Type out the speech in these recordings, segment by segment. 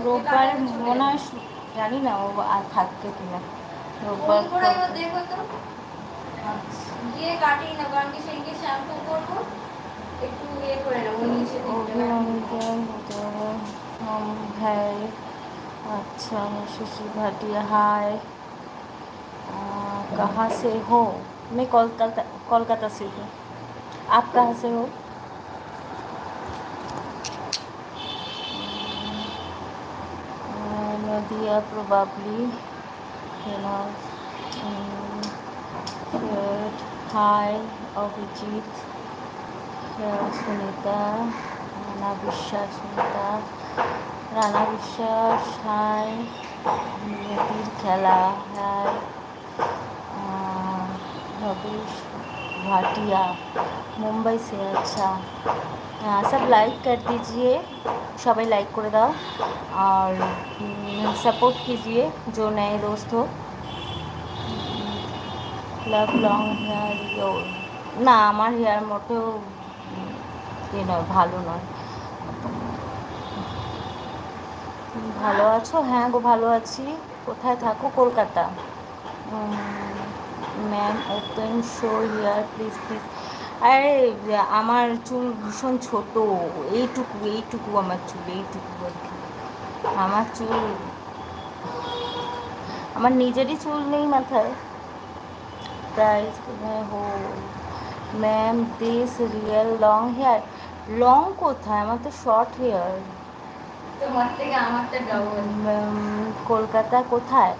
রোববার মনে হয়, জানি না ও আর থাকবে কিনা রোববার। দেখো তো গিয়ে কাটি না, কারণ কি সেই গিয়ে শ্যাম্পু করবো, একটু ইয়ে করে নেবো নিচে हम है। अच्छा शशि भाटिया हाय, कहाँ से हो? मैं कोलकाता, कोलकाता से हूँ। आप कहाँ से हो? नदिया probably, you know, हाय अभिजीत, सुनीता, राना বিশ্বাস, सुनीता, রানা বিশ্বাস हाय, नियतिर खेला हाय, भवेश भाटिया मुंबई से। अच्छा सब लाइक कर दीजिए, सबाई लाइक कर दाओ और सपोर्ट कीजिए जो नए दोस्त हो। লাভ লং হেয়ার ইয়োর, না আমার হেয়ার মোটেও এ নয়, ভালো নয়। ভালো আছো? হ্যাঁ গো ভালো আছি। কোথায় থাকো? Kolkata. Ma'am open show hair please please. আরে আমার চুল ভীষণ ছোট, এইটুকু এইটুকু আমার চুল, এইটুকু আর কি। আমার চুল, আমার নিজেরই চুল নেই মাথায়। प्राइस हो ma'am this real long hair, long কোথায়? আমার তো শর্ট হেয়ার। তোমার থেকে আমারটা ডাবল। কলকাতা কোথায়?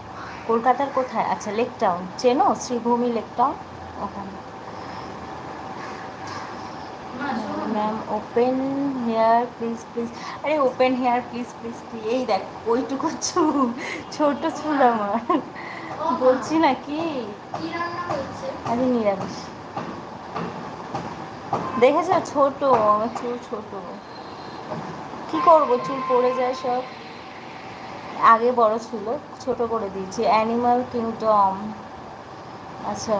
কলকাতার কোথায়? আচ্ছা লেক টাউন, চেনো শ্রীভূমি লেক টাউন ওখানে। Ma'am open hair please please. আরে ওপেন হেয়ার প্লিজ প্লিজ কি? এই দেখ ওইটুকু চুল, ছোট চুল আমার, বলছি না কি। আরে নিরামিষ, দেখেছো ছোট আমার চুল, ছোট কি করবো, চুল পড়ে যায় সব। আগে বড় ছিল, ছোট করে দিয়েছি। অ্যানিমাল কিংডম, আচ্ছা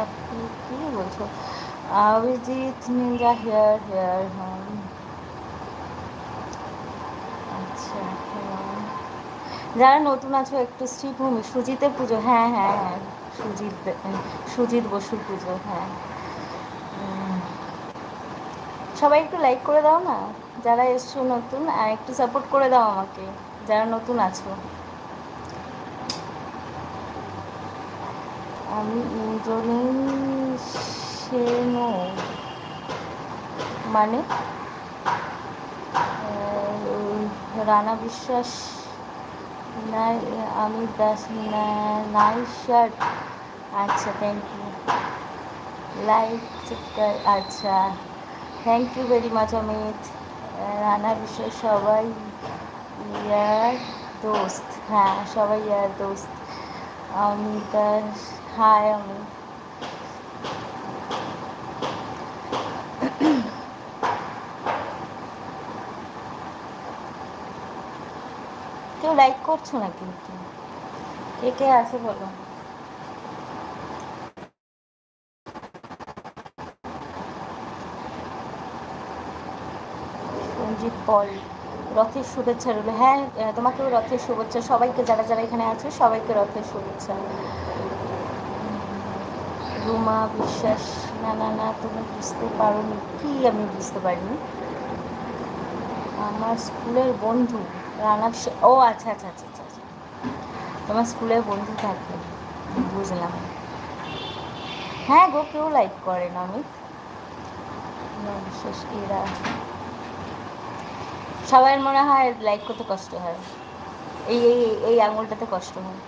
আপনি কি বলছো? অভিজিৎ নিঞ্জা হেয়ার হেয়ার হ্যাঁ। আচ্ছা যারা নতুন আছো একটু শ্রীভূমি সুজিতের পুজো, হ্যাঁ হ্যাঁ হ্যাঁ সুজিত বসুর পুজো, হ্যাঁ। সবাই একটু লাইক করে দাও না যারা এসছো নতুন, আর একটু সাপোর্ট করে দাও আমাকে যারা নতুন আছো। আমি ইন্দ্রনীল সেনো মানে রানা বিশ্বাস নাই, আমি দাস নাইস শার্ট। আচ্ছা থ্যাংক ইউ, লাইক সাবস্ক্রাইব, আচ্ছা thank you very much Amit. Rana Biswas সবাই ইয়ার দোস্ত, হ্যাঁ সবাই ইয়ার দোস্ত। অমিতা হাই অমিত। কেউ লাইক করছো না কিন্তু, কে কে আছে বলো। সঞ্জিত পল, রথের শুভেচ্ছা রইল। হ্যাঁ তোমাকেও রথের শুভেচ্ছা, সবাইকে যারা যারা এখানে আছে সবাইকে রথের শুভেচ্ছা। রুমা বিশ্বাস, না না না তুমি বুঝতে পারোনি কি? আমি বুঝতে পারিনি। আমার স্কুলের বন্ধু রানা, ও আচ্ছা আচ্ছা আচ্ছা আচ্ছা আচ্ছা, তোমার স্কুলের বন্ধু থাকে, বুঝলাম। হ্যাঁ গো কেউ লাইক করে না অমিত বিশ্বাস, এরা সবার মনে হয় লাইক করতে কষ্ট হয়, এই এই এই আঙুলটাতে কষ্ট হয়।